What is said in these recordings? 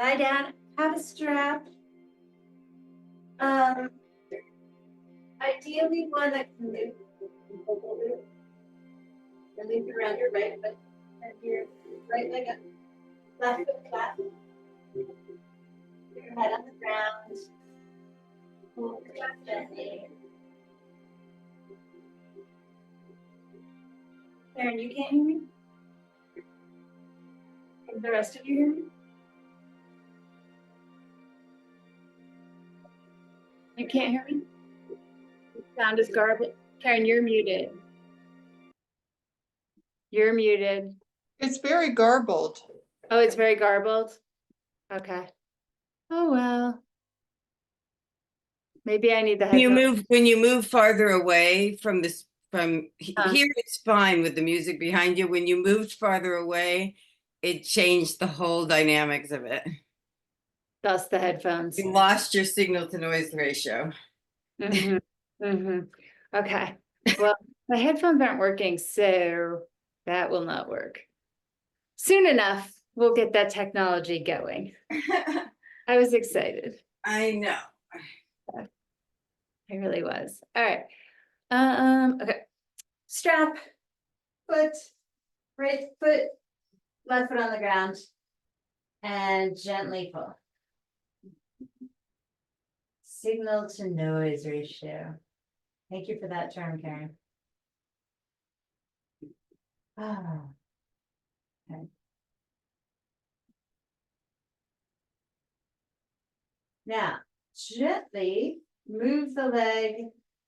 lie down, have a strap. Ideally one that can move around your right foot and your right leg up, left foot flat. Your head on the ground. Hold it up gently. Karen, you can't hear me? Can the rest of you hear me? You can't hear me? The sound is garbled. Karen, you're muted. You're muted. It's very garbled. Oh, it's very garbled? Okay. Oh, well. Maybe I need the headphones. When you move farther away from this, here, it's fine with the music behind you. When you moved farther away, it changed the whole dynamics of it. That's the headphones. You lost your signal to noise ratio. Okay. Well, my headphones aren't working, so that will not work. Soon enough, we'll get that technology going. I was excited. I know. I really was. All right. Okay. Strap, foot, right foot, left foot on the ground, and gently pull. Signal to noise ratio. Thank you for that term, Karen. Oh. Okay. Now, gently move the leg.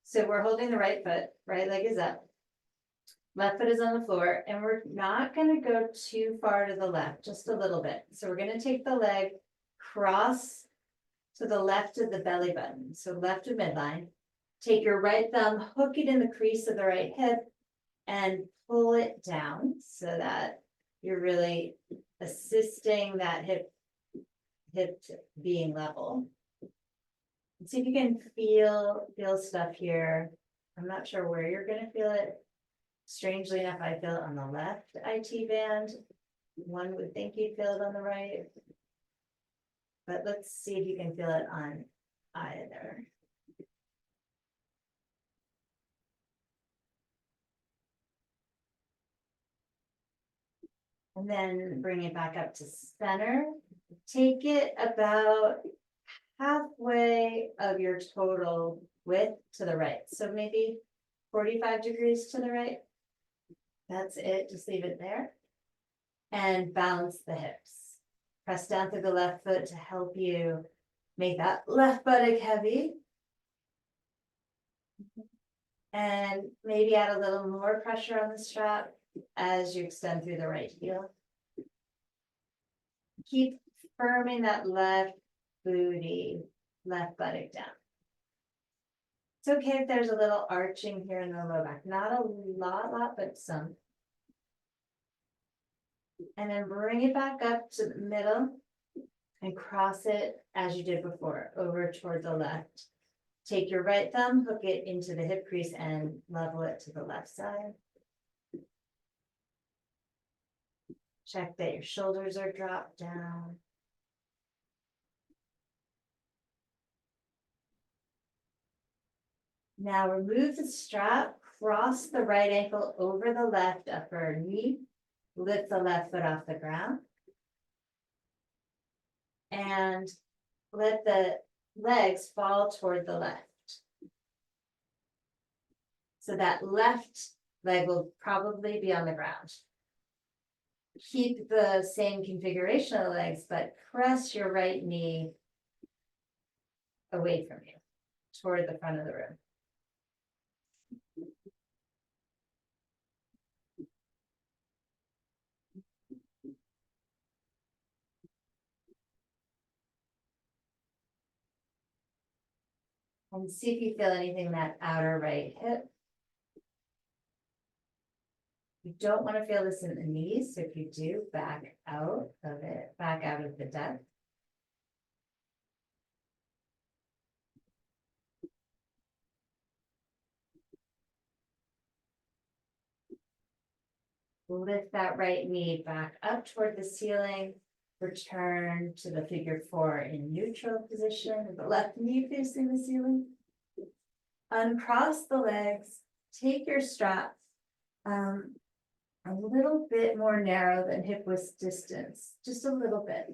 So we're holding the right foot, right leg is up. Left foot is on the floor, and we're not going to go too far to the left, just a little bit. So we're going to take the leg, cross to the left of the belly button. So left of midline. Take your right thumb, hook it in the crease of the right hip, and pull it down so that you're really assisting that hip being level. See if you can feel stuff here. I'm not sure where you're going to feel it. Strangely enough, I feel it on the left IT band. One would think you'd feel it on the right. But let's see if you can feel it on either. And then bring it back up to center. Take it about halfway of your total width to the right. So maybe 45 degrees to the right. That's it, just leave it there. And balance the hips. Press down through the left foot to help you make that left buttock heavy. And maybe add a little more pressure on the strap as you extend through the right heel. Keep firming that left booty, left buttock down. It's okay if there's a little arching here in the low back. Not a lot, but some. And then bring it back up to the middle and cross it as you did before, over toward the left. Take your right thumb, hook it into the hip crease and level it to the left side. Check that your shoulders are dropped down. Now remove the strap, cross the right ankle over the left upper knee, lift the left foot off the ground, and let the legs fall toward the left. So that left leg will probably be on the ground. Keep the same configuration of the legs, but press your right knee away from you, toward the front of the room. And see if you feel anything in that outer right hip. You don't want to feel this in the knees, so if you do, back out of it, back out of the depth. Lift that right knee back up toward the ceiling, return to the figure 4 in neutral position with the left knee facing the ceiling. Uncross the legs, take your strap a little bit more narrow than hip width distance, just a little bit.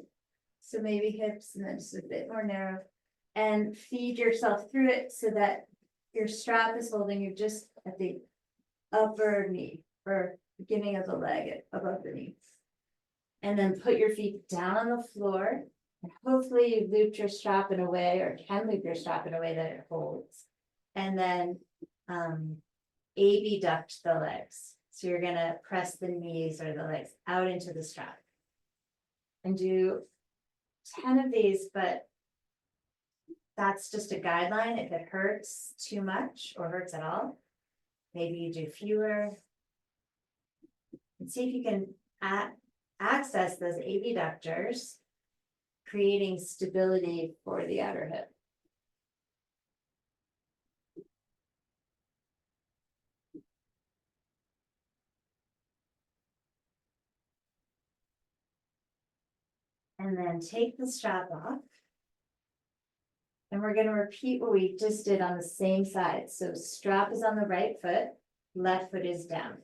So maybe hips and then just a bit more narrow, and feed yourself through it so that your strap is holding you just at the upper knee or beginning of the leg above the knee. And then put your feet down on the floor. And hopefully you've looped your strap in a way, or can loop your strap in a way that it holds. And then abduct the legs. So you're gonna press the knees or the legs out into the strap. And do 10 of these, but that's just a guideline. If it hurts too much or hurts at all, maybe you do fewer. And see if you can access those abductors, creating stability for the outer hip. And then take the strap off. And we're going to repeat what we just did on the same side. So strap is on the right foot, left foot is down.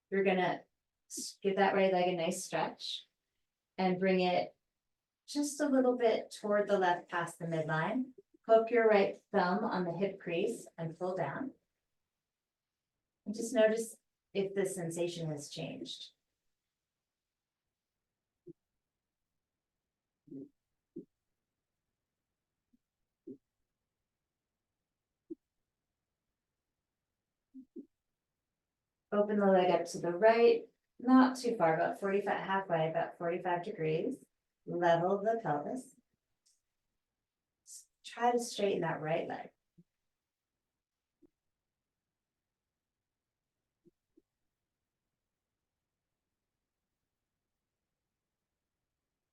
You're going to give that right leg a nice stretch and bring it just a little bit toward the left past the midline. Hook your right thumb on the hip crease and pull down. And just notice if the sensation has changed. Open the leg up to the right, not too far, about 45, halfway, about 45 degrees. Level the pelvis. Try to straighten that right leg.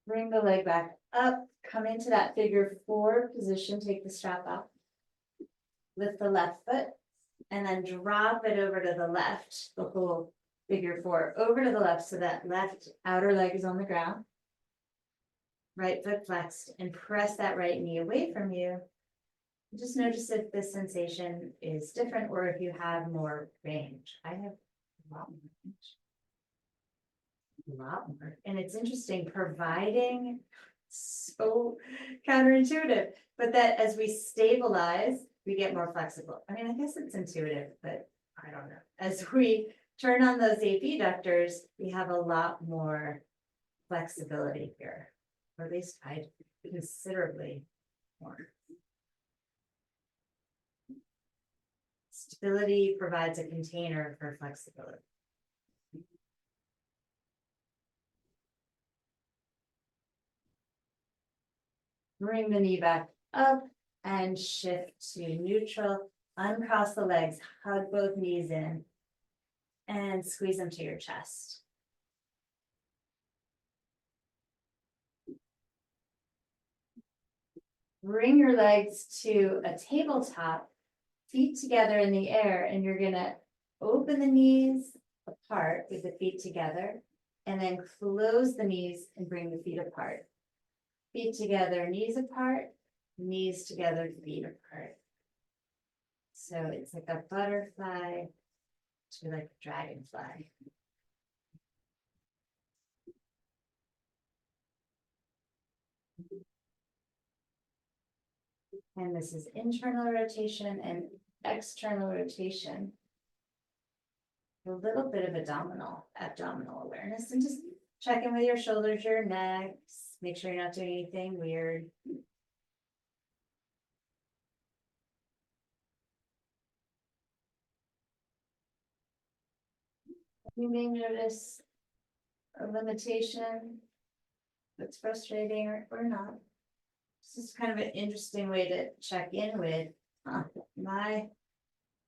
Bring the leg back up, come into that figure 4 position, take the strap off. Lift the left foot, and then drop it over to the left, the whole figure 4 over to the left, so that left outer leg is on the ground. Right foot flexed, and press that right knee away from you. Just notice if the sensation is different or if you have more range. I have a lot more range. A lot more. And it's interesting, providing so counterintuitive, but that as we stabilize, we get more flexible. I mean, I guess it's intuitive, but I don't know. As we turn on those abductors, we have a lot more flexibility here, or at least I considerably more. Stability provides a container for flexibility. Bring the knee back up and shift to neutral. Uncross the legs, hug both knees in, and squeeze them to your chest. Bring your legs to a tabletop, feet together in the air, and you're gonna open the knees apart with the feet together, and then close the knees and bring the feet apart. Feet together, knees apart, knees together, feet apart. So it's like a butterfly to like a dragonfly. And this is internal rotation and external rotation. A little bit of abdominal awareness, and just check in with your shoulders, your neck. Make sure you're not doing anything weird. You may notice a limitation that's frustrating or not. This is kind of an interesting way to check in with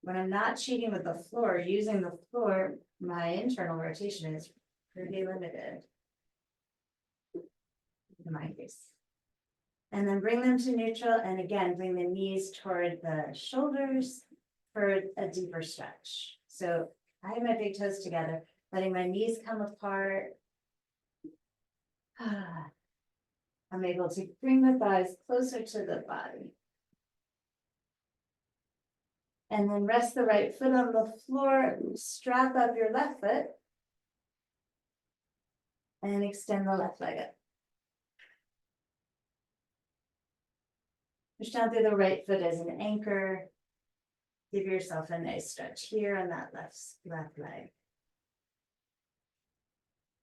when I'm not cheating with the floor, using the floor, my internal rotation is pretty limited. In my case. And then bring them to neutral, and again, bring the knees toward the shoulders for a deeper stretch. So I have my big toes together, letting my knees come apart. I'm able to bring the thighs closer to the body. And then rest the right foot on the floor, strap up your left foot. And extend the left leg up. Push down through the right foot as an anchor. Give yourself a nice stretch here on that left leg.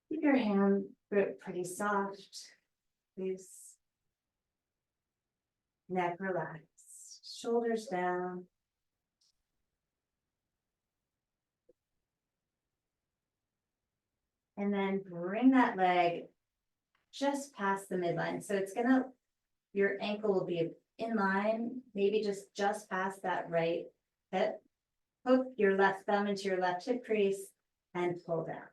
Keep your hand grip pretty soft, loose. Neck relaxed, shoulders down. And then bring that leg just past the midline. So it's gonna, your ankle will be in line, maybe just past that right hip. Hook your left thumb into your left hip crease and pull down.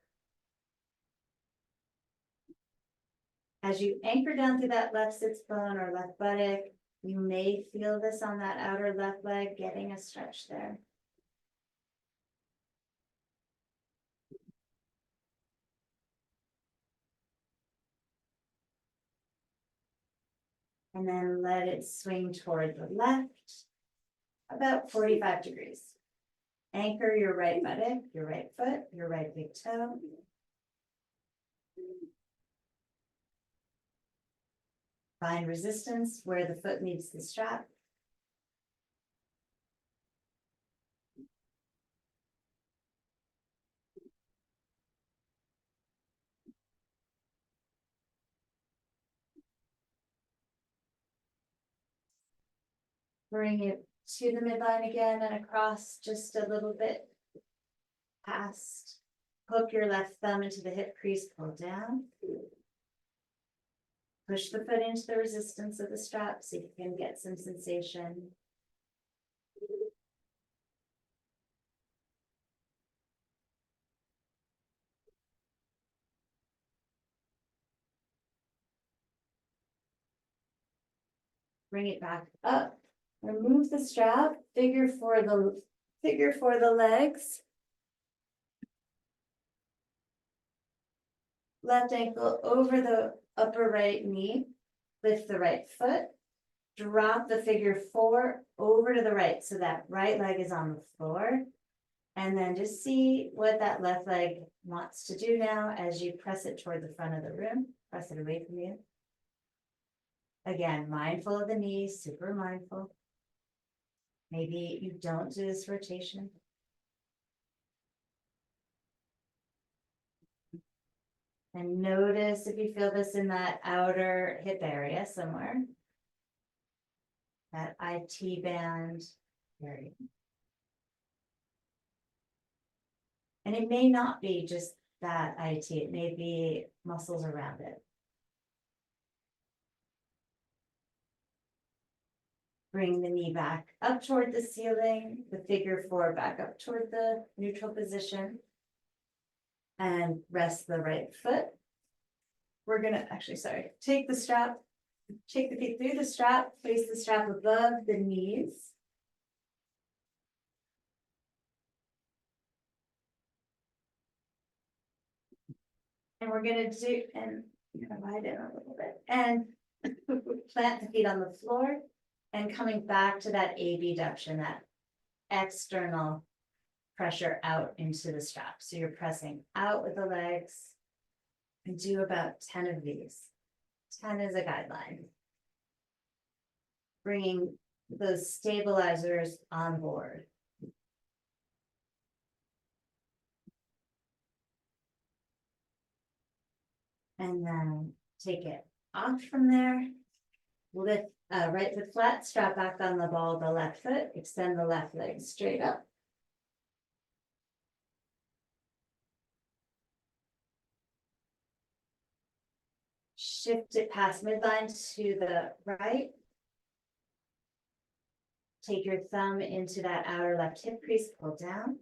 As you anchor down through that left sits bone or left buttock, you may feel this on that outer left leg, getting a stretch there. And then let it swing toward the left, about 45 degrees. Anchor your right buttock, your right foot, your right big toe. Find resistance where the foot meets the strap. Bring it to the midline again and across just a little bit past. Hook your left thumb into the hip crease, pull down. Push the foot into the resistance of the strap so you can get some sensation. Bring it back up. Remove the strap, figure for the legs. Left ankle over the upper right knee, lift the right foot, drop the figure 4 over to the right so that right leg is on the floor. And then just see what that left leg wants to do now as you press it toward the front of the room, press it away from you. Again, mindful of the knees, super mindful. Maybe you don't do this rotation. And notice if you feel this in that outer hip area somewhere. That IT band area. And it may not be just that IT, it may be muscles around it. Bring the knee back up toward the ceiling, the figure 4 back up toward the neutral position. And rest the right foot. We're gonna take the strap, take the feet through the strap, place the strap above the knees. And we're gonna do, and widen a little bit, and plant the feet on the floor and coming back to that abduction, that external pressure out into the strap. So you're pressing out with the legs and do about 10 of these. 10 is a guideline. Bringing those stabilizers on board. And then take it off from there. Lift right foot flat, strap back on the ball of the left foot, extend the left leg straight up. Shift it past midline to the right. Take your thumb into that outer left hip crease, pull down.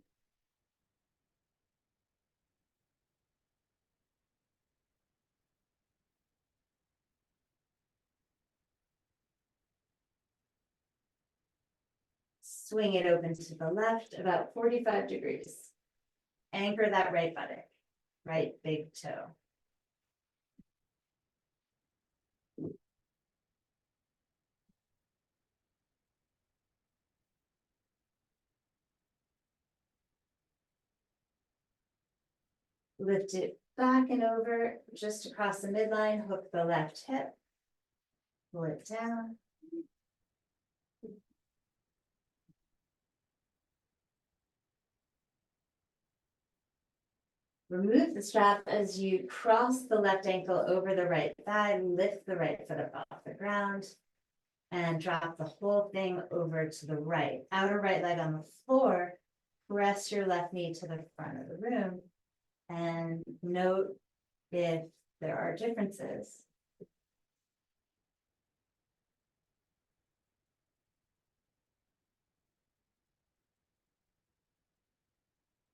Swing it open to the left, about 45 degrees. Anchor that right buttock, right big toe. Lift it back and over, just across the midline, hook the left hip. Pull it down. Remove the strap as you cross the left ankle over the right thigh, lift the right foot up off the ground. And drop the whole thing over to the right, outer right leg on the floor. Press your left knee to the front of the room. And note if there are differences.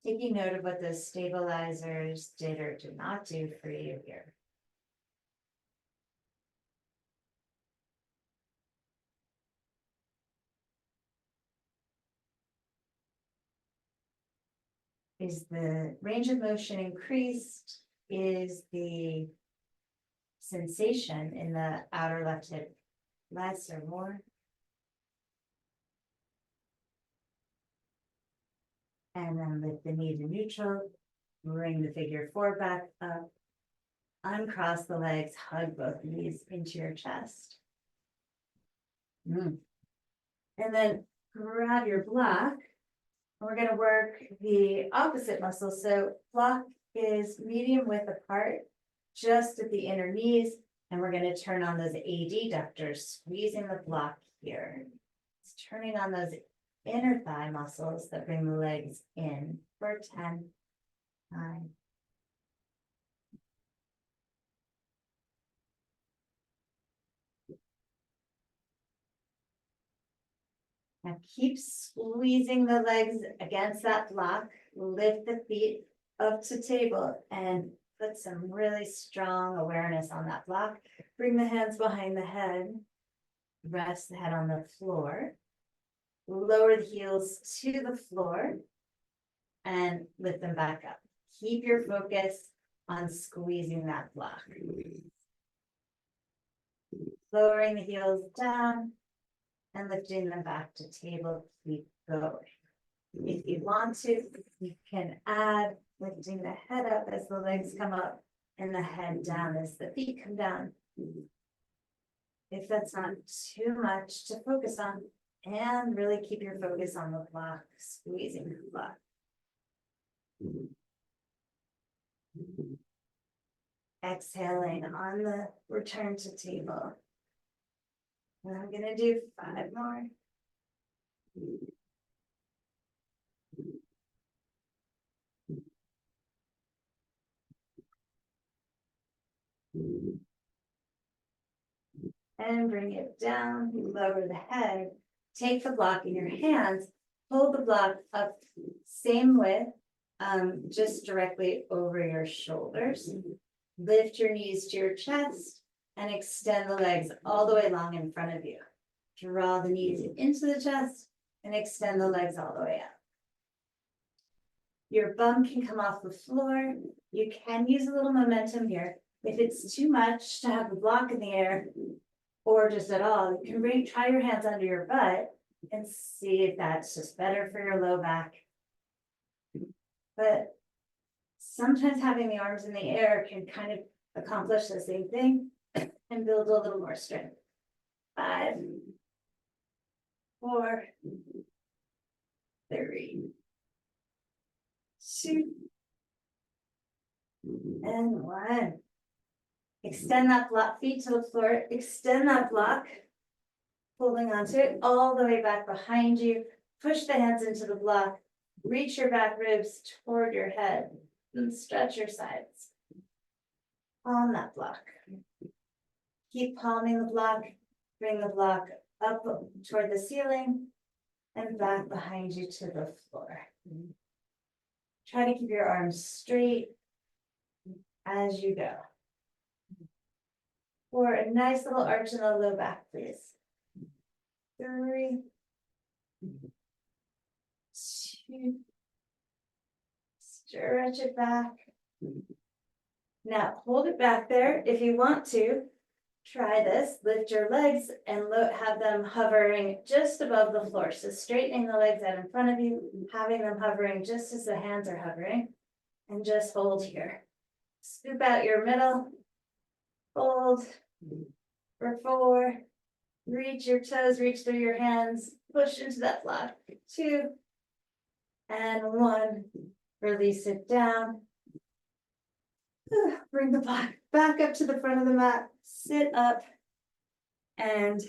Taking note of what the stabilizers did or did not do for you here. Is the range of motion increased? Is the sensation in the outer left hip less or more? And then lift the knee to neutral, bring the figure four back up, uncross the legs, hug both knees into your chest. And then grab your block. We're going to work the opposite muscle. So block is medium width apart, just at the inner knees. And we're going to turn on those adductors, squeezing the block here. It's turning on those inner thigh muscles that bring the legs in for 10, 9. Now keep squeezing the legs against that block, lift the feet up to table and put some really strong awareness on that block. Bring the hands behind the head, rest the head on the floor, lower the heels to the floor and lift them back up. Keep your focus on squeezing that block. Lowering the heels down and lifting them back to table, keep going. If you want to, you can add lifting the head up as the legs come up and the head down as the feet come down. If that's not too much to focus on, and really keep your focus on the block, squeezing the block. Exhaling on the return to table. And I'm gonna do 5 more. And bring it down, lower the head. Take the block in your hands, hold the block up same width, just directly over your shoulders. Lift your knees to your chest and extend the legs all the way long in front of you. Draw the knees into the chest and extend the legs all the way up. Your bum can come off the floor. You can use a little momentum here. If it's too much to have the block in the air or just at all, you can try your hands under your butt and see if that's just better for your low back. But sometimes having the arms in the air can kind of accomplish the same thing and build a little more strength. 5, 4, 3, 2, and 1. Extend that block, feet to the floor, extend that block, holding onto it all the way back behind you. Push the hands into the block, reach your back ribs toward your head, and stretch your sides on that block. Keep palming the block, bring the block up toward the ceiling and back behind you to the floor. Try to keep your arms straight as you go. For a nice little arch in the low back, please. 3, 2, stretch it back. Now hold it back there. If you want to, try this. Lift your legs and have them hovering just above the floor. So straightening the legs out in front of you, having them hovering just as the hands are hovering. And just hold here. Scoop out your middle. Fold. For 4. Reach your toes, reach through your hands, push into that block. 2. And 1. Release it down. Bring the block back up to the front of the mat. Sit up. And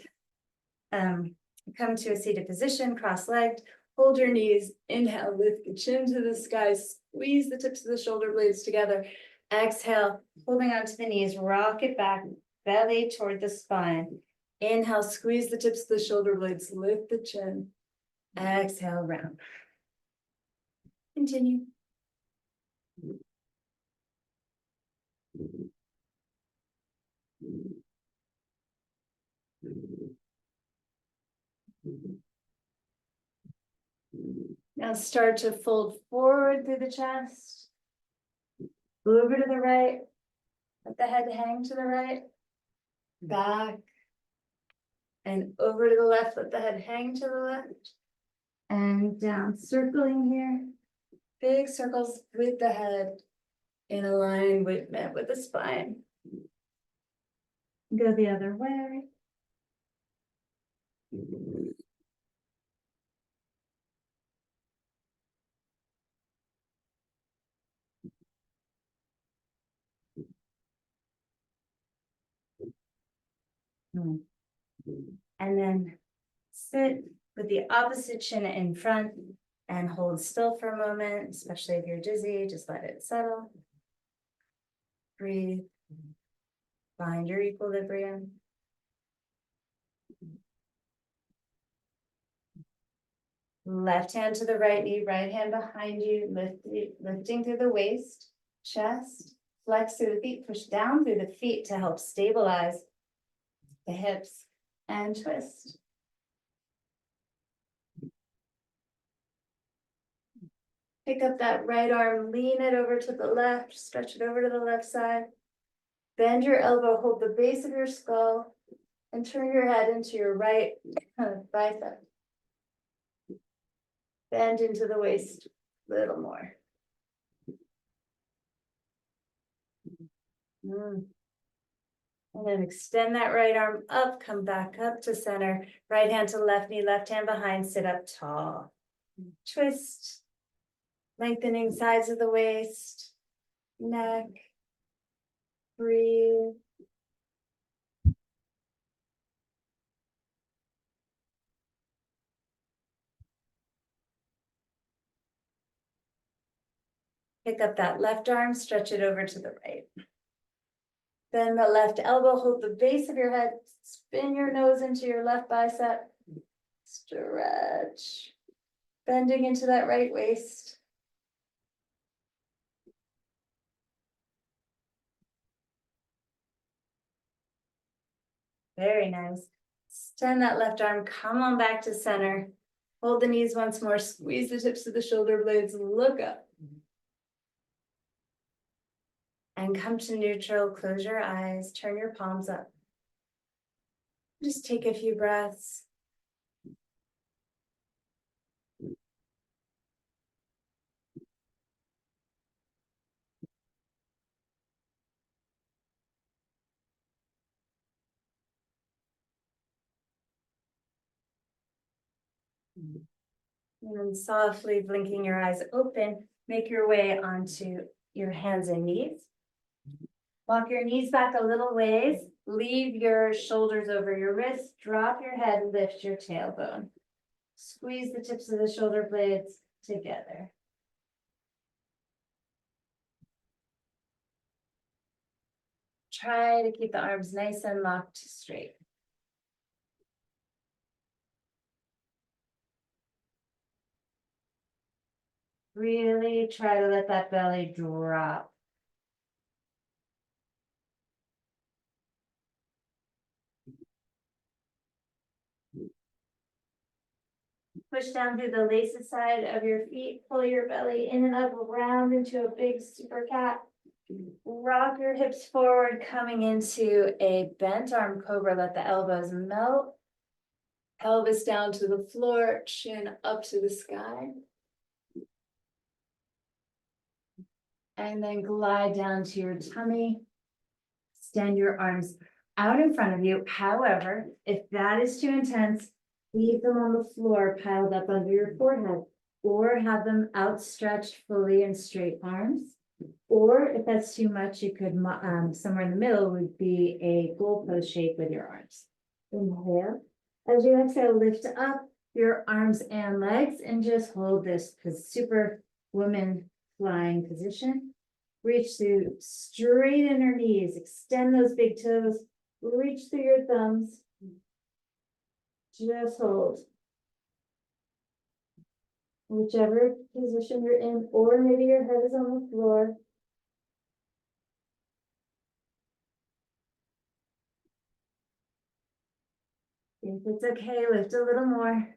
come to a seated position, cross-legged. Hold your knees. Inhale, lift the chin to the sky. Squeeze the tips of the shoulder blades together. Exhale, holding onto the knees. Rock it back, belly toward the spine. Inhale, squeeze the tips of the shoulder blades. Lift the chin. Exhale, round. Continue. Now start to fold forward through the chest. Over to the right. Let the head hang to the right. Back. And over to the left, let the head hang to the left. And down, circling here. Big circles with the head in alignment with the spine. Go the other way. And then sit with the opposite shin in front and hold still for a moment, especially if you're dizzy, just let it settle. Breathe. Find your equilibrium. Left hand to the right knee, right hand behind you, lifting through the waist, chest, flex through the feet, push down through the feet to help stabilize the hips and twist. Pick up that right arm, lean it over to the left, stretch it over to the left side. Bend your elbow, hold the base of your skull, and turn your head into your right bicep. Bend into the waist a little more. And then extend that right arm up, come back up to center. Right hand to left knee, left hand behind, sit up tall. Twist. Lengthening sides of the waist, neck. Breathe. Pick up that left arm, stretch it over to the right. Then the left elbow, hold the base of your head, spin your nose into your left bicep. Stretch. Bending into that right waist. Very nice. Extend that left arm, come on back to center. Hold the knees once more, squeeze the tips of the shoulder blades, look up. And come to neutral, close your eyes, turn your palms up. Just take a few breaths. And then softly blinking your eyes open, make your way onto your hands and knees. Walk your knees back a little ways, leave your shoulders over your wrists, drop your head, lift your tailbone. Squeeze the tips of the shoulder blades together. Try to keep the arms nice and locked straight. Really try to let that belly drop. Push down through the laces side of your feet, pull your belly in and up, round into a big super cat. Rock your hips forward, coming into a bent arm cobra, let the elbows melt. Pelvis down to the floor, chin up to the sky. And then glide down to your tummy. Extend your arms out in front of you. However, if that is too intense, leave them on the floor piled up under your forehead, or have them outstretched fully in straight arms. Or if that's too much, you could, somewhere in the middle would be a goalpost shape with your arms. Inhale. As you exhale, lift up your arms and legs and just hold this super woman flying position. Reach through, straighten your knees, extend those big toes, reach through your thumbs. Just hold. Whichever position you're in, or maybe your head is on the floor. If it's okay, lift a little more.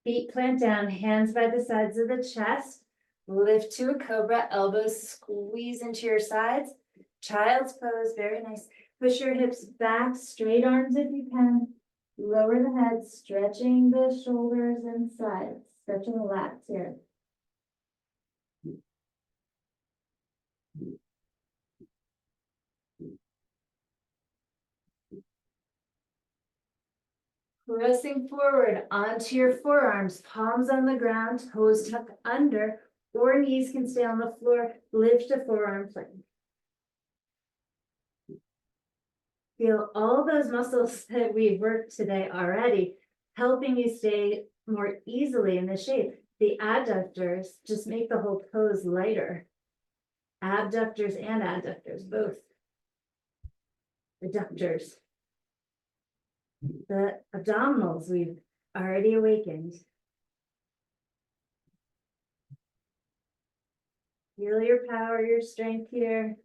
Feet plant down, hands by the sides of the chest. Lift to a cobra, elbows squeeze into your sides. Child's pose, very nice. Push your hips back, straight arms if you can. Lower the head, stretching the shoulders and sides, stretching the lats here. Pressing forward onto your forearms, palms on the ground, toes tucked under, or knees can stay on the floor. Lift a forearm plank. Feel all those muscles that we've worked today already, helping you stay more easily in the shape. The adductors just make the whole pose lighter. Abductors and adductors, both. Adductors. The abdominals we've already awakened. Feel your power, your strength here,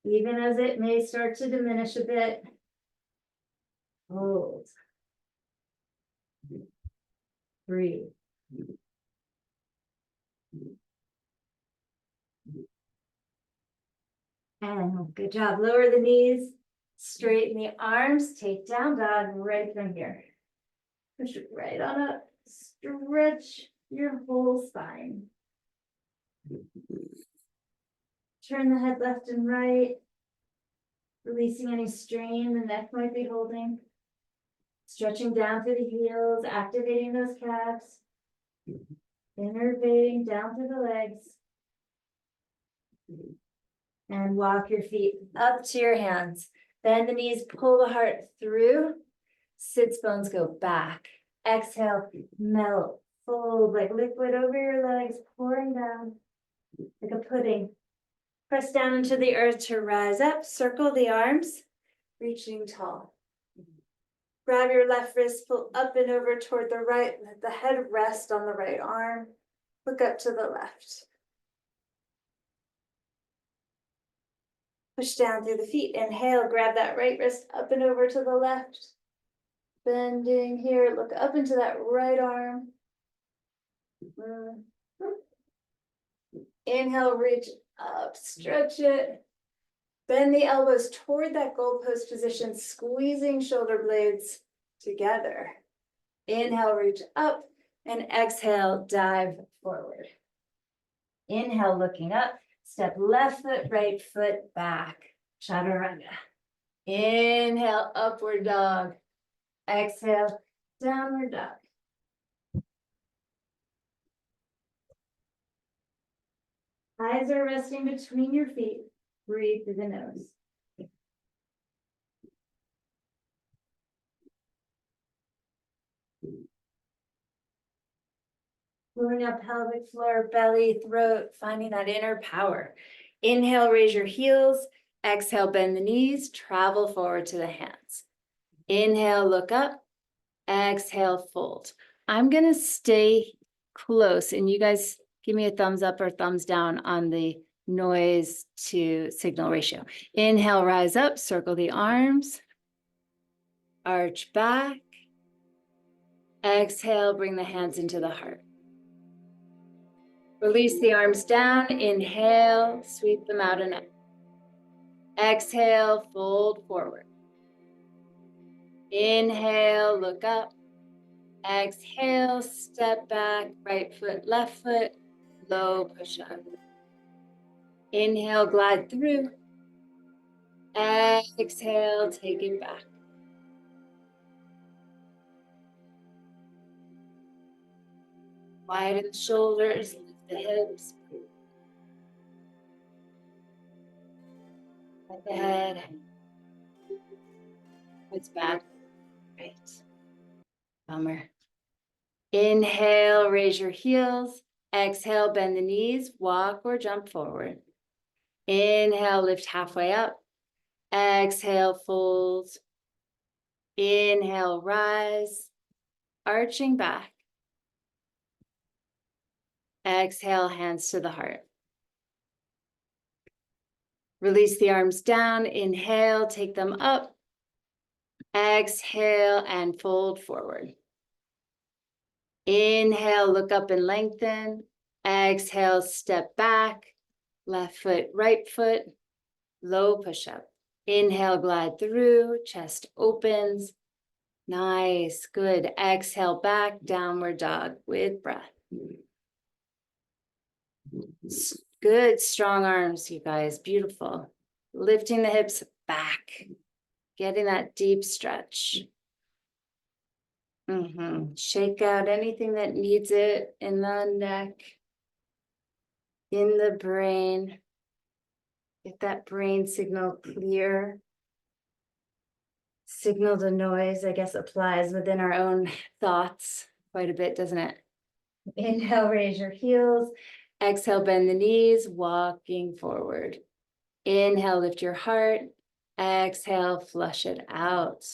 even as it may start to diminish a bit. Hold. Breathe. And good job. Lower the knees, straighten the arms, take down dog right from here. Push it right on up, stretch your whole spine. Turn the head left and right, releasing any strain the neck might be holding. Stretching down through the heels, activating those calves. Innervating down through the legs. And walk your feet up to your hands. Bend the knees, pull the heart through. Sits bones go back. Exhale, melt, fold like liquid over your legs, pouring down like a pudding. Press down into the earth to rise up. Circle the arms, reaching tall. Grab your left wrist, pull up and over toward the right. Let the head rest on the right arm. Look up to the left. Push down through the feet. Inhale, grab that right wrist up and over to the left. Bending here, look up into that right arm. Inhale, reach up, stretch it. Bend the elbows toward that goalpost position, squeezing shoulder blades together. Inhale, reach up, and exhale, dive forward. Inhale, looking up, step left foot, right foot back. Chaturanga. Inhale, upward dog. Exhale, downward dog. Eyes are resting between your feet. Breathe through the nose. Moving up pelvic floor, belly, throat, finding that inner power. Inhale, raise your heels. Exhale, bend the knees, travel forward to the hands. Inhale, look up. Exhale, fold. I'm gonna stay close and you guys give me a thumbs up or thumbs down on the noise to signal ratio. Inhale, rise up, circle the arms, arch back. Exhale, bring the hands into the heart. Release the arms down, inhale, sweep them out and up. Exhale, fold forward. Inhale, look up. Exhale, step back, right foot, left foot, low push up. Inhale, glide through. Exhale, take it back. Widen the shoulders, lift the hips. Let the head. It's back. Right. Bummer. Inhale, raise your heels. Exhale, bend the knees, walk or jump forward. Inhale, lift halfway up. Exhale, fold. Inhale, rise. Arching back. Exhale, hands to the heart. Release the arms down. Inhale, take them up. Exhale and fold forward. Inhale, look up and lengthen. Exhale, step back. Left foot, right foot. Low push-up. Inhale, glide through. Chest opens. Nice, good. Exhale, back, downward dog with breath. Good, strong arms, you guys. Beautiful. Lifting the hips back. Getting that deep stretch. Shake out anything that needs it in the neck, in the brain. Get that brain signal clear. Signal to noise, I guess, applies within our own thoughts quite a bit, doesn't it? Inhale, raise your heels. Exhale, bend the knees, walking forward. Inhale, lift your heart. Exhale, flush it out.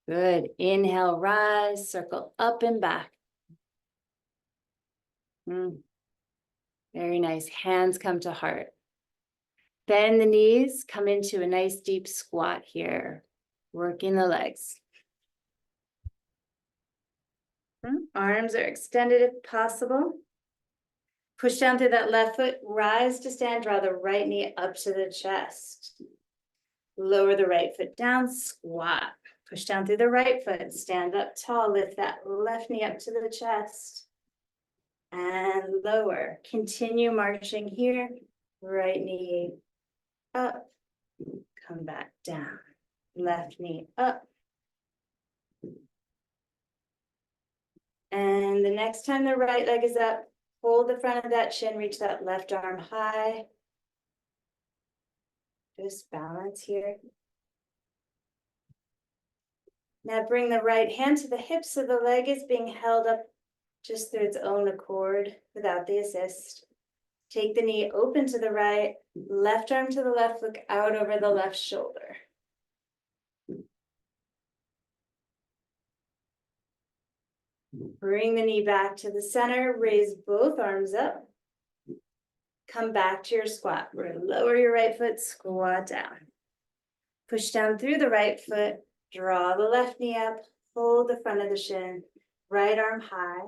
Good. Inhale, rise, circle up and back. Very nice. Hands come to heart. Bend the knees, come into a nice deep squat here. Working the legs. Arms are extended if possible. Push down through that left foot, rise to stand, draw the right knee up to the chest. Lower the right foot down, squat. Push down through the right foot, stand up tall, lift that left knee up to the chest. And lower. Continue marching here. Right knee up, come back down. Left knee up. And the next time the right leg is up, hold the front of that shin, reach that left arm high. Just balance here. Now bring the right hand to the hip so the leg is being held up just through its own accord without the assist. Take the knee open to the right, left arm to the left, look out over the left shoulder. Bring the knee back to the center, raise both arms up. Come back to your squat. Lower your right foot, squat down. Push down through the right foot, draw the left knee up, hold the front of the shin, right arm high.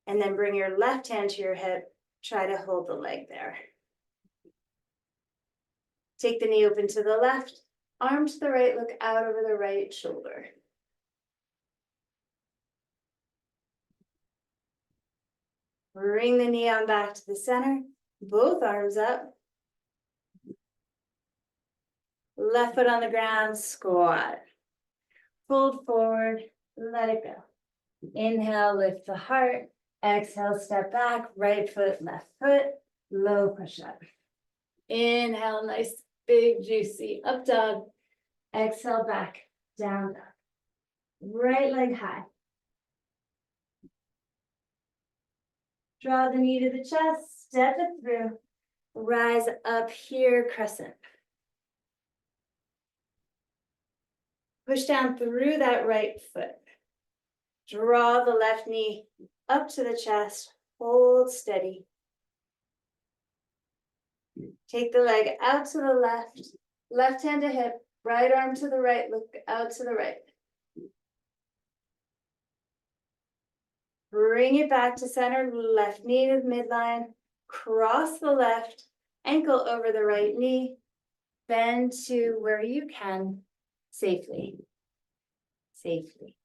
And then bring your left hand to your hip, try to hold the leg there. Take the knee open to the left, arm to the right, look out over the right shoulder. Bring the knee on back to the center, both arms up. Left foot on the ground, squat. Fold forward, let it go. Inhale, lift the heart. Exhale, step back, right foot, left foot, low push up. Inhale, nice, big, juicy up dog. Exhale, back, down dog. Right leg high. Draw the knee to the chest, step it through. Rise up here, crescent. Push down through that right foot. Draw the left knee up to the chest, hold steady. Take the leg out to the left, left hand to hip, right arm to the right, look out to the right. Bring it back to center, left knee to midline, cross the left, ankle over the right knee, bend to where you can safely. Safely.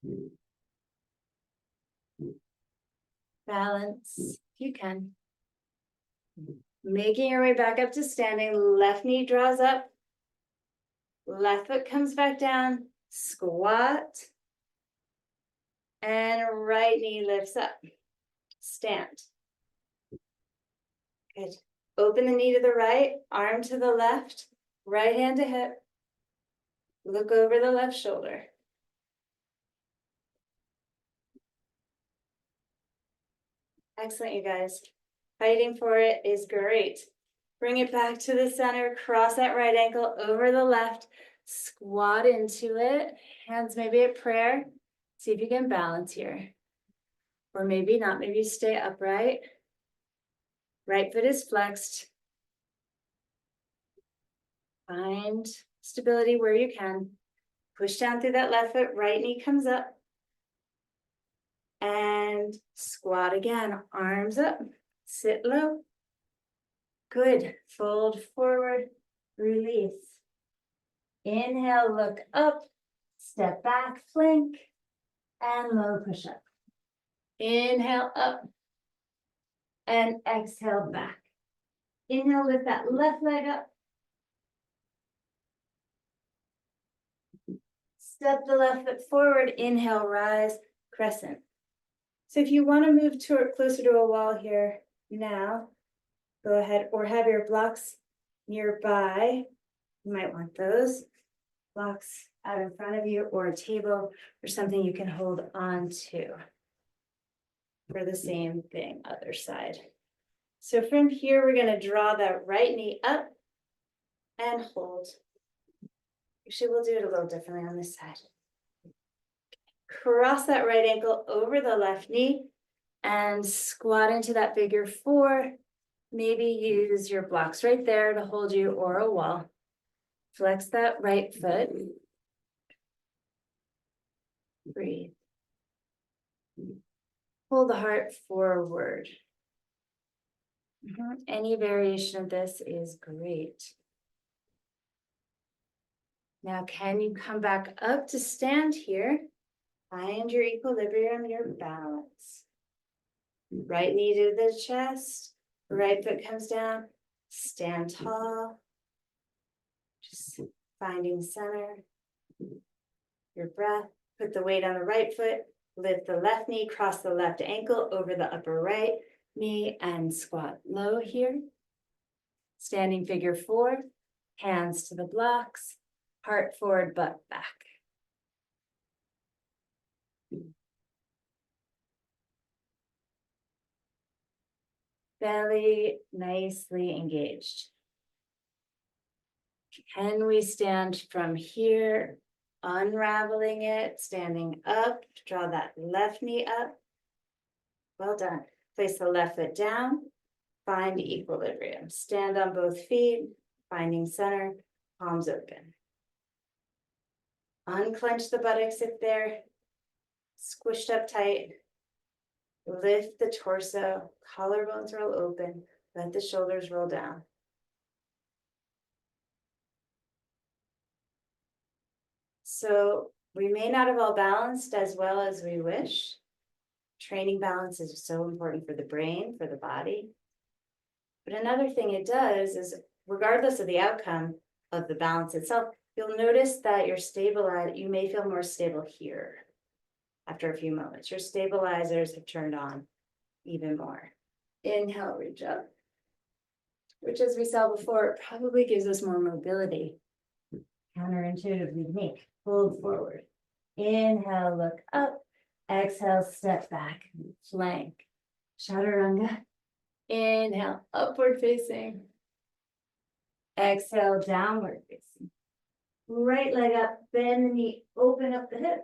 Balance, if you can. Making your way back up to standing, left knee draws up. Left foot comes back down, squat. And right knee lifts up, stand. Good. Open the knee to the right, arm to the left, right hand to hip. Look over the left shoulder. Excellent, you guys. Fighting for it is great. Bring it back to the center, cross that right ankle over the left, squat into it. Hands maybe at prayer. See if you can balance here. Or maybe not, maybe you stay upright. Right foot is flexed. Find stability where you can. Push down through that left foot, right knee comes up. And squat again, arms up, sit low. Good, fold forward, release. Inhale, look up, step back, plank, and low push up. Inhale up, and exhale back. Inhale, lift that left leg up. Step the left foot forward, inhale, rise, crescent. So if you want to move closer to a wall here now, go ahead, or have your blocks nearby. You might want those blocks out in front of you, or a table or something you can hold on to for the same thing, other side. So from here, we're going to draw that right knee up and hold. Actually, we'll do it a little differently on this side. Cross that right ankle over the left knee and squat into that figure four. Maybe use your blocks right there to hold you, or a wall. Flex that right foot. Breathe. Pull the heart forward. Any variation of this is great. Now, can you come back up to stand here? Find your equilibrium, your balance. Right knee to the chest, right foot comes down, stand tall. Just finding center. Your breath, put the weight on the right foot, lift the left knee, cross the left ankle over the upper right knee, and squat low here. Standing figure four, hands to the blocks, heart forward, butt back. Belly nicely engaged. Can we stand from here, unraveling it, standing up, draw that left knee up. Well done. Place the left foot down, find equilibrium. Stand on both feet, finding center, palms open. Unclench the buttocks if they're squished up tight. Lift the torso, collarbones roll open, let the shoulders roll down. So we may not have all balanced as well as we wish. Training balance is so important for the brain, for the body. But another thing it does is, regardless of the outcome of the balance itself, you'll notice that you're stabilized. You may feel more stable here. After a few moments, your stabilizers have turned on even more. Inhale, reach up, which, as we saw before, probably gives us more mobility. Counterintuitively unique. Fold forward. Inhale, look up. Exhale, step back. Plank. Chaturanga. Inhale, upward facing. Exhale, downward facing. Right leg up, bend the knee, open up the hip.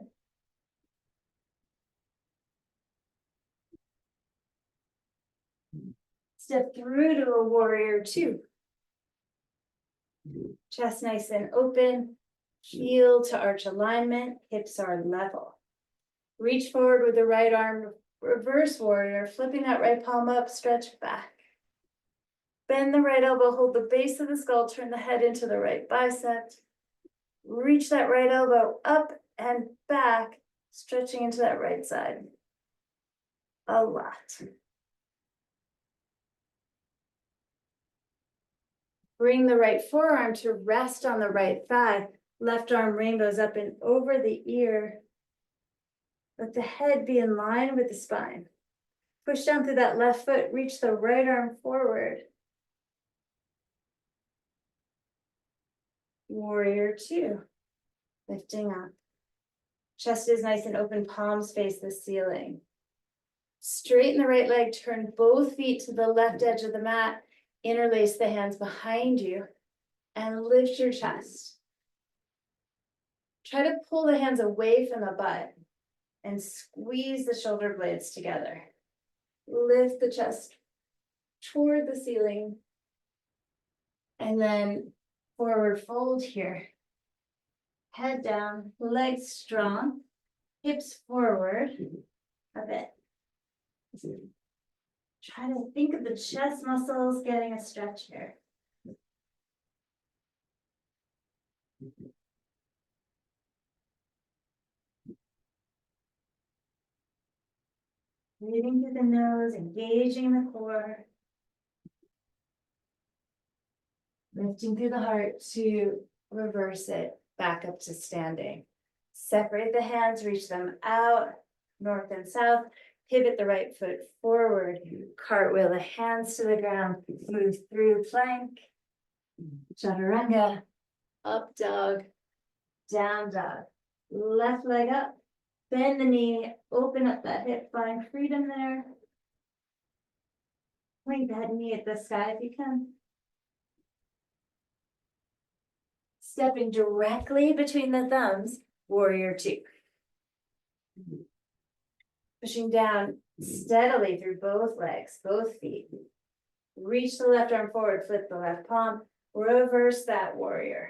Step through to a warrior two. Chest nice and open. Heel to arch alignment. Hips are level. Reach forward with the right arm. Reverse warrior. Flipping that right palm up. Stretch back. Bend the right elbow. Hold the base of the skull. Turn the head into the right bicep. Reach that right elbow up and back. Stretching into that right side. A lot. Bring the right forearm to rest on the right thigh. Left arm rainbows up and over the ear. Let the head be in line with the spine. Push down through that left foot, reach the right arm forward. Warrior two. Lifting up. Chest is nice and open, palms face the ceiling. Straighten the right leg, turn both feet to the left edge of the mat. Interlace the hands behind you and lift your chest. Try to pull the hands away from the butt and squeeze the shoulder blades together. Lift the chest toward the ceiling. And then forward fold here. Head down, legs strong, hips forward a bit. Try to think of the chest muscles getting a stretch here. Breathing through the nose, engaging the core. Lifting through the heart to reverse it back up to standing. Separate the hands, reach them out, north and south. Pivot the right foot forward. Cartwheel the hands to the ground. Move through plank. Chaturanga. Up dog. Down dog. Left leg up. Bend the knee. Open up that hip. Find freedom there. Point that knee at the sky if you can. Stepping directly between the thumbs. Warrior two. Pushing down steadily through both legs, both feet. Reach the left arm forward, flip the left palm, reverse that warrior.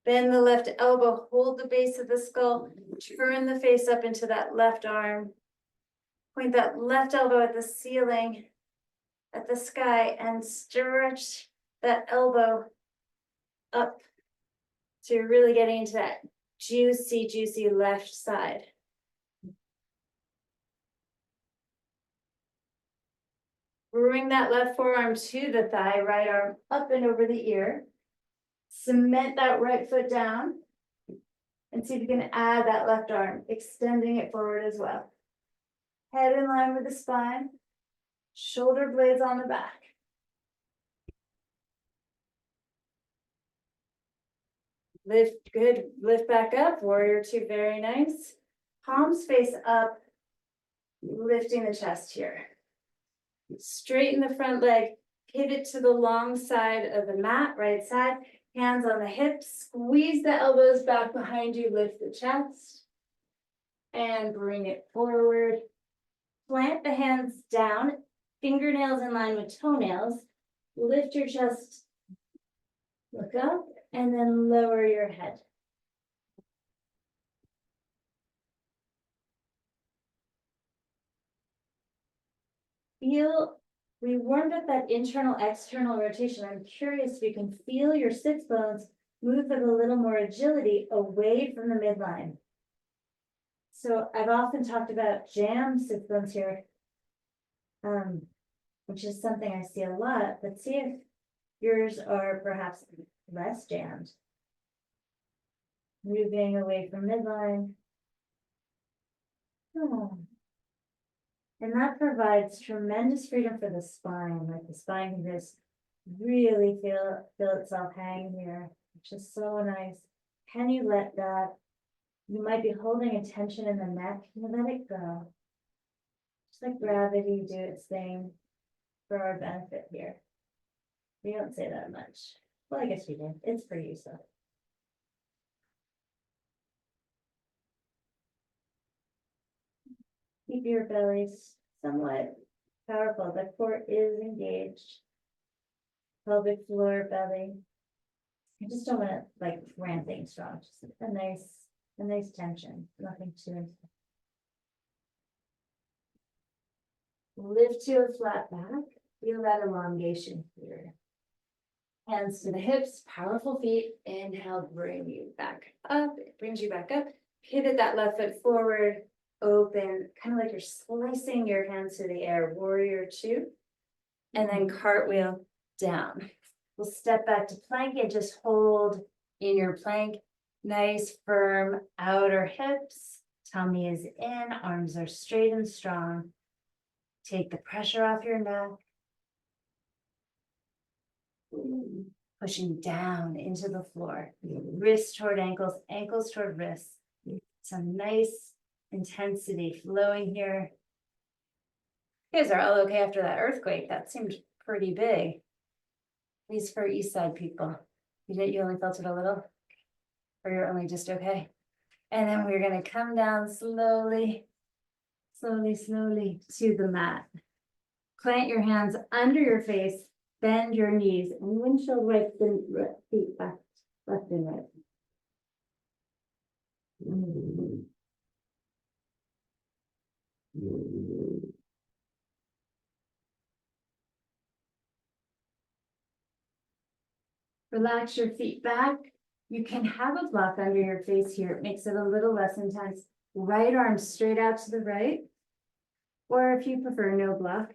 Bend the left elbow, hold the base of the skull, turn the face up into that left arm. Point that left elbow at the ceiling, at the sky, and stretch that elbow up. So you're really getting into that juicy, juicy left side. Bring that left forearm to the thigh, right arm up and over the ear. Cement that right foot down. And see if you can add that left arm, extending it forward as well. Head in line with the spine. Shoulder blades on the back. Lift, good, lift back up, warrior two, very nice. Palms face up, lifting the chest here. Straighten the front leg, pivot to the long side of the mat, right side, hands on the hips, squeeze the elbows back behind you, lift the chest, and bring it forward. Plant the hands down, fingernails in line with toenails, lift your chest, look up, and then lower your head. We warmed up that internal external rotation. I'm curious if you can feel your sits bones move with a little more agility away from the midline. So I've often talked about jam sits bones here, which is something I see a lot, but see if yours are perhaps less jammed. Moving away from midline. And that provides tremendous freedom for the spine, like the spine can just really feel itself hang here, which is so nice. Can you let that, you might be holding a tension in the neck, can you let it go? Just let gravity do its thing for our benefit here. We don't say that much. Well, I guess we did, it's pretty useful. Keep your bellies somewhat powerful. The core is engaged. Pelvic floor, belly. I just don't want to like ram things strong. Just a nice tension. Nothing too intense. Lift to a flat back. Feel that elongation here. Hands to the hips, powerful feet. Inhale, bring you back up. It brings you back up. Pivot that left foot forward. Open, kind of like you're slicing your hands to the air, warrior two, and then cartwheel down. We'll step back to plank and just hold in your plank. Nice firm outer hips. Tummy is in, arms are straight and strong. Take the pressure off your neck. Pushing down into the floor. Wrists toward ankles, ankles toward wrists. Some nice intensity flowing here. You guys are all okay after that earthquake. That seemed pretty big. At least for East Side people. You only felt it a little? Or you're only just okay? And then we're gonna come down slowly, slowly, slowly to the mat. Plant your hands under your face, bend your knees, and windshield wipe the feet back, left and right. Relax your feet back. You can have a block under your face here. It makes it a little less intense. Right arm straight out to the right. Or if you prefer no block,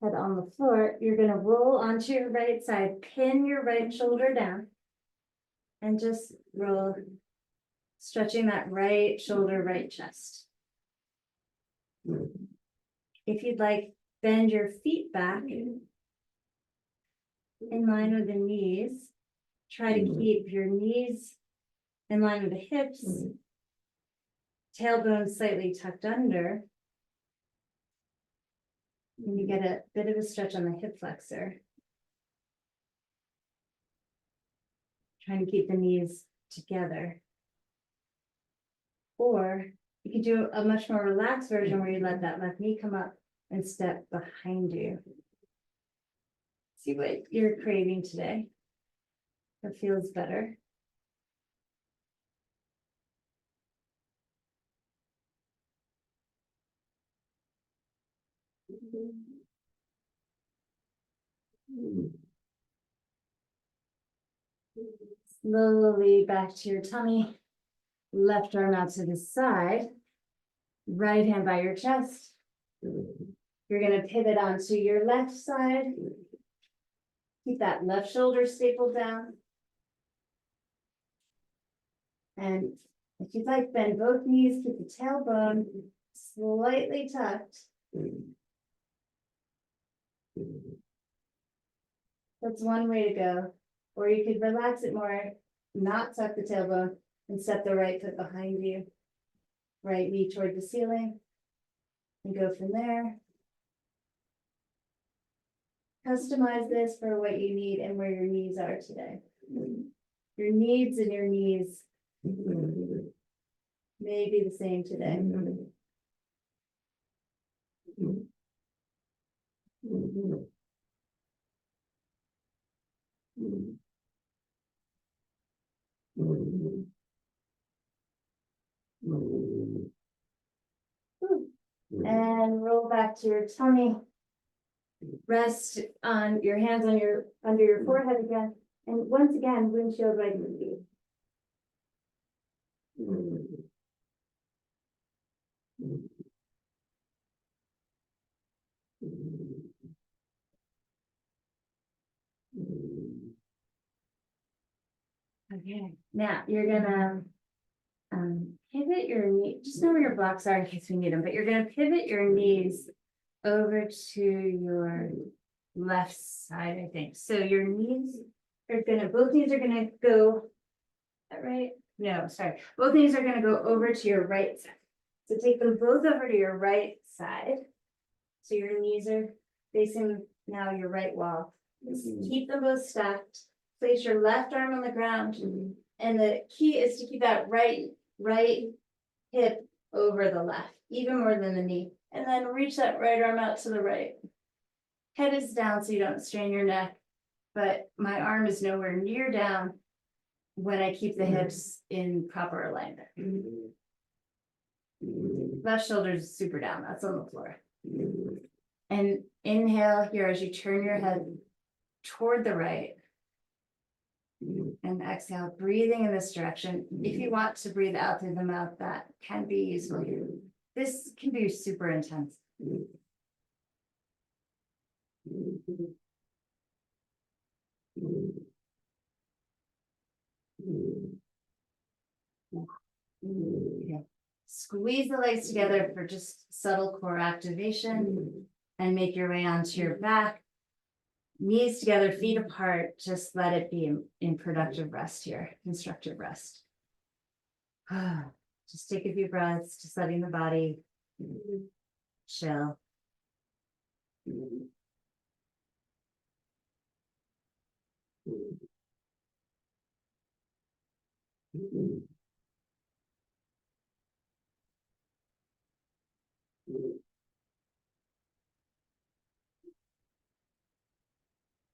head on the floor. You're going to roll onto your right side, pin your right shoulder down, and just roll, stretching that right shoulder, right chest. If you'd like, bend your feet back in line with the knees. Try to keep your knees in line with the hips. Tailbone slightly tucked under. And you get a bit of a stretch on the hip flexor. Trying to keep the knees together. Or you could do a much more relaxed version where you let that left knee come up and step behind you. See what you're craving today. What feels better. Slowly back to your tummy. Left arm out to the side. Right hand by your chest. You're going to pivot onto your left side. Keep that left shoulder stapled down. And if you'd like, bend both knees, keep the tailbone slightly tucked. That's one way to go. Or you could relax it more, not tuck the tailbone, and step the right foot behind you. Right knee toward the ceiling. And go from there. Customize this for what you need and where your knees are today. Your needs and your knees may be the same today. And roll back to your tummy. Rest on your hands on your under your forehead again. And once again, windshield right in the feet. Okay, now you're gonna pivot your knee, just know where your blocks are in case we need them, but you're gonna pivot your knees over to your left side, I think. So your knees are gonna, both knees are gonna go, is that right? No, sorry. Both knees are gonna go over to your right side. So take them both over to your right side. So your knees are facing now your right wall. Just keep them both stacked. Place your left arm on the ground. And the key is to keep that right hip over the left, even more than the knee. And then reach that right arm out to the right. Head is down so you don't strain your neck, but my arm is nowhere near down when I keep the hips in proper alignment. Left shoulder is super down, that's on the floor. And inhale here as you turn your head toward the right. And exhale, breathing in this direction. If you want to breathe out through the mouth, that can be useful here. This can be super intense. Squeeze the legs together for just subtle core activation and make your way onto your back. Knees together, feet apart, just let it be in productive rest here, constructive rest. Just take a few breaths, just letting the body chill.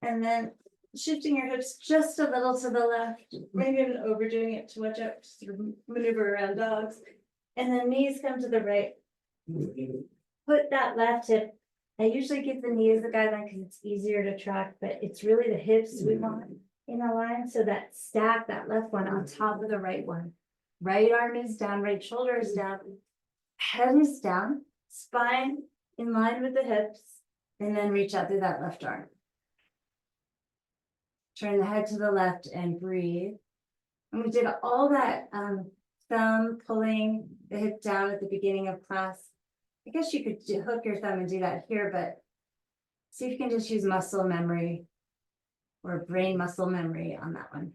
And then shifting your hips just a little to the left, maybe even overdoing it to watch out, just sort of maneuver around dogs. And then knees come to the right. Put that left hip. I usually give the knee as the guideline because it's easier to track, but it's really the hips we want in a line. So that stack, that left one on top of the right one. Right arm is down, right shoulder is down, head is down, spine in line with the hips, and then reach out through that left arm. Turn the head to the left and breathe. And we did all that thumb pulling the hip down at the beginning of class. I guess you could hook your thumb and do that here, but see if you can just use muscle memory or brain muscle memory on that one.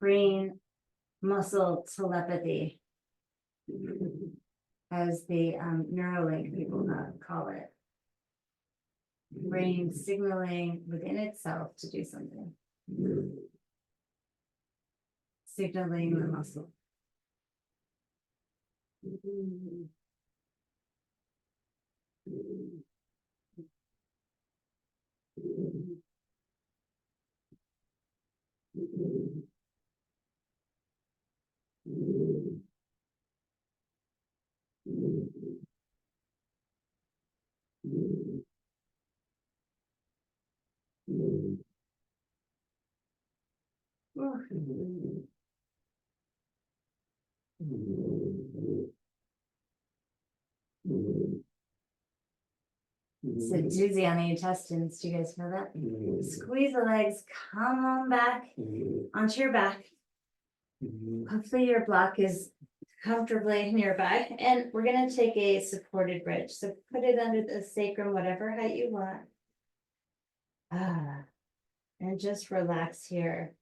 Brain muscle telepathy, as the Neuralink people call it. Brain signaling within itself to do something. Signaling the muscle. It's a doozy on the intestines. Do you guys feel that? Squeeze the legs, come on back onto your back. Hopefully your block is comfortably nearby. And we're going to take a supported bridge. So put it under the sacrum, whatever height you want. And just relax here.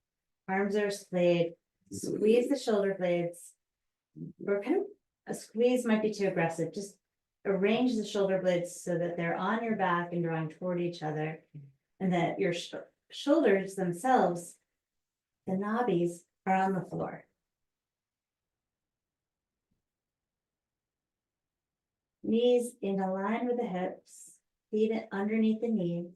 Arms are splayed. Squeeze the shoulder blades. Or kind of a squeeze might be too aggressive. Just arrange the shoulder blades so that they're on your back and drawing toward each other, and that your shoulders themselves, the knobbies, are on the floor. Knees in a line with the hips, feet underneath the knees.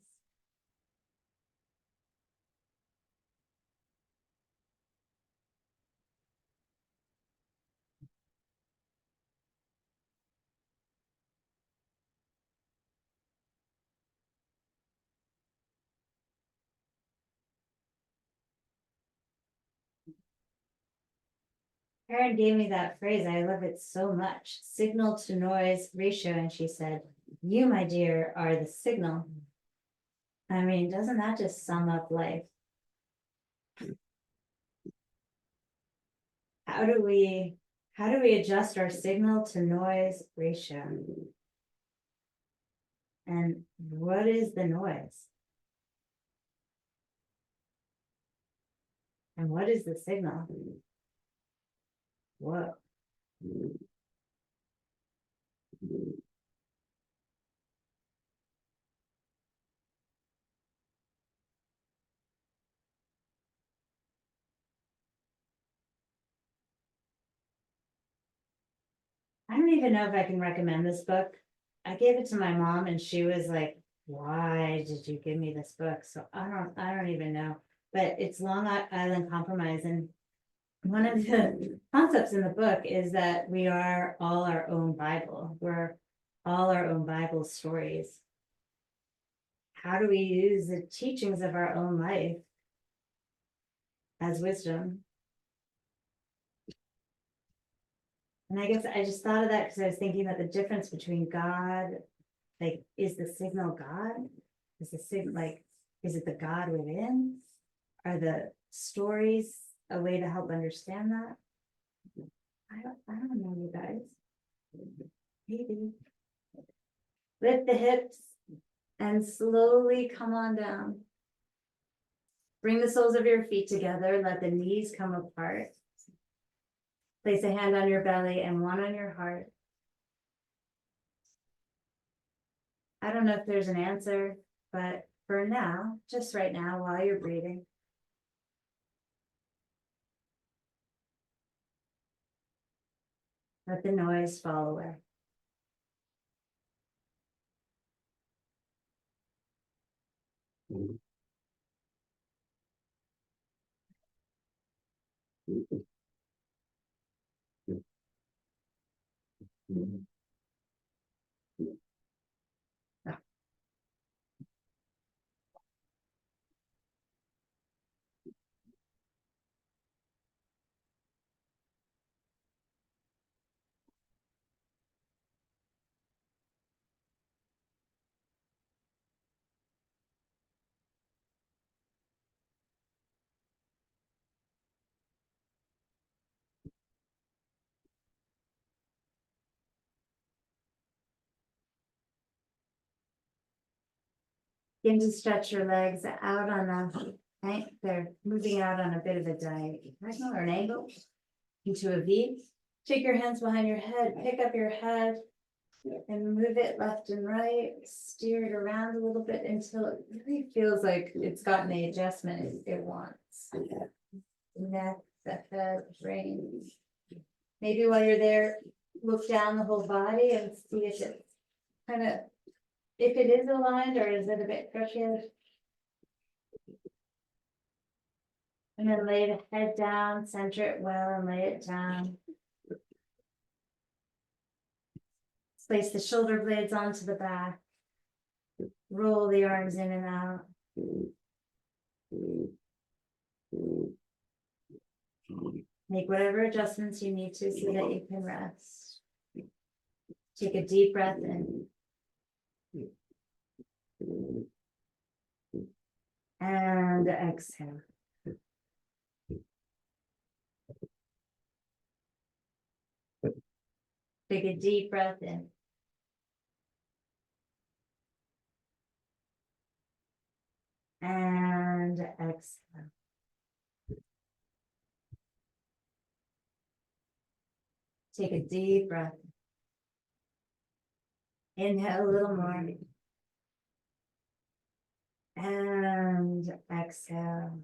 Karen gave me that phrase. I love it so much. Signal to noise ratio. And she said, you, my dear, are the signal. I mean, doesn't that just sum up life? How do we adjust our signal to noise ratio? And what is the noise? And what is the signal? Whoa. I don't even know if I can recommend this book. I gave it to my mom and she was like, why did you give me this book? So I don't even know. But it's Long Island Compromise, and one of the concepts in the book is that we are all our own Bible. We're all our own Bible stories. How do we use the teachings of our own life as wisdom? And I guess I just thought of that because I was thinking about the difference between God Like, is the signal God? Is the like, is it the God within? Are the stories a way to help understand that? I don't know, you guys. Maybe. Lift the hips and slowly come on down. Bring the soles of your feet together, let the knees come apart. Place a hand on your belly and one on your heart. I don't know if there's an answer, but for now, just right now, while you're breathing. Let the noise fall away. Begin to stretch your legs out on a, they're moving out on a bit of a diagonal or an angle into a V. Take your hands behind your head, pick up your head and move it left and right, steer it around a little bit until it really feels like it's gotten the adjustment it wants. Neck, the head, brain. Maybe while you're there, look down the whole body and see if it's kind of, if it is aligned or is it a bit crooked. And then lay the head down, center it well and lay it down. Place the shoulder blades onto the back. Roll the arms in and out. Make whatever adjustments you need to so that you can rest. Take a deep breath in. And exhale. Take a deep breath in. And exhale. Take a deep breath. Inhale a little more. And exhale.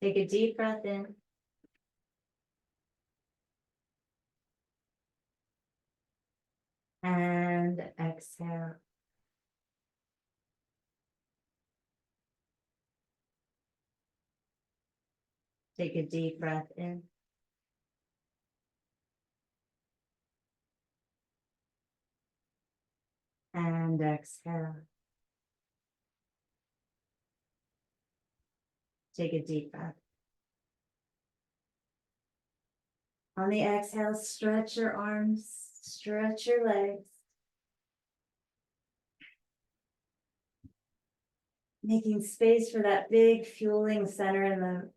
Take a deep breath in. And exhale. Take a deep breath in. And exhale. Take a deep breath. On the exhale, stretch your arms, stretch your legs. Making space for that big fueling center in the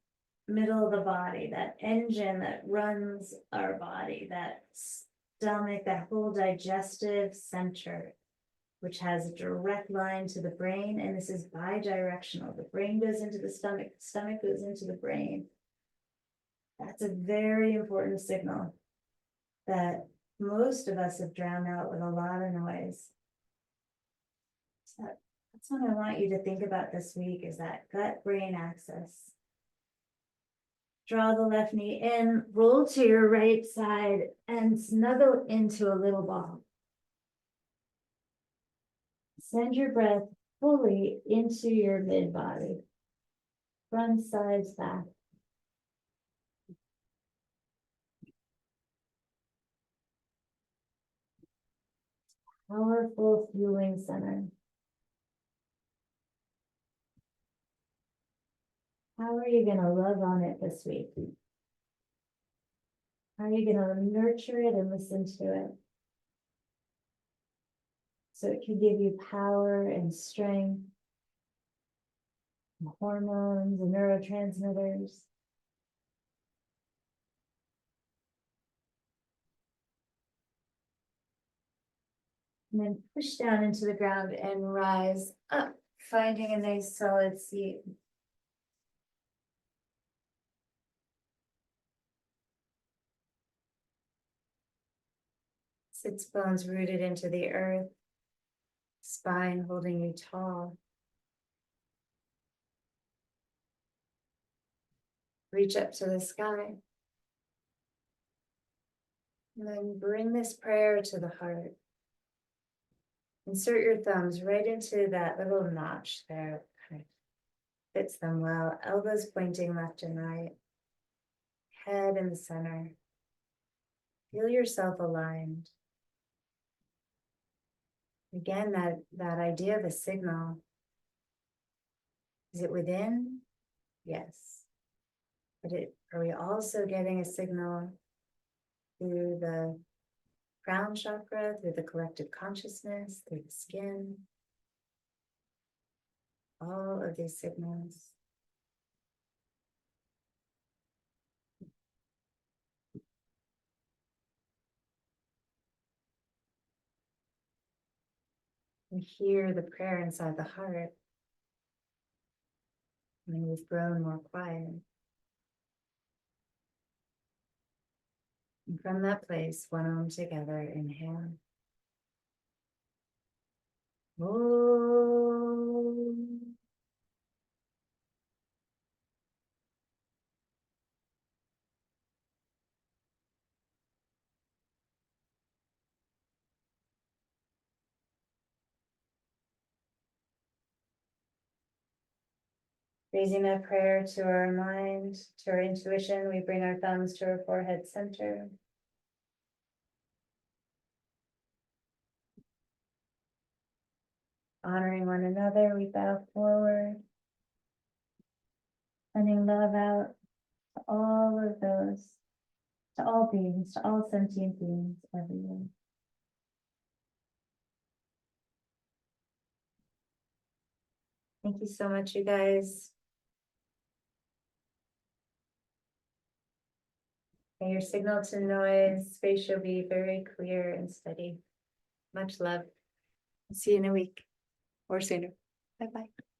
middle of the body, that engine that runs our body, that stomach, that whole digestive center, which has a direct line to the brain, and this is bidirectional. The brain goes into the stomach goes into the brain. That's a very important signal that most of us have drowned out with a lot of noise. So that's what I want you to think about this week, is that gut-brain axis. Draw the left knee in, roll to your right side, and snuggle into a little ball. Send your breath fully into your mid-body. Front, sides, back. Powerful fueling center. How are you going to love on it this week? How are you going to nurture it and listen to it? So it can give you power and strength, and hormones and neurotransmitters. And then push down into the ground and rise up, finding a nice solid seat. Sits bones rooted into the earth, spine holding you tall. Reach up to the sky. And then bring this prayer to the heart. Insert your thumbs right into that little notch there. Kind of fits them well. Elbows pointing left and right. Head in the center. Feel yourself aligned. Again, that idea of a signal. Is it within? Yes. But are we also getting a signal through the crown chakra, through the collective consciousness, through the skin? All of these signals. And hear the prayer inside the heart. And we've grown more quiet. And from that place, one arm together, inhale. Om. Raising that prayer to our mind, to our intuition, we bring our thumbs to our forehead center. Honoring one another, we bow forward. Sending love out to all of those, to all beings, to all sentient beings everywhere. Thank you so much, you guys. May your signal to noise spatial be very clear and steady. Much love. See you in a week or sooner. Bye-bye.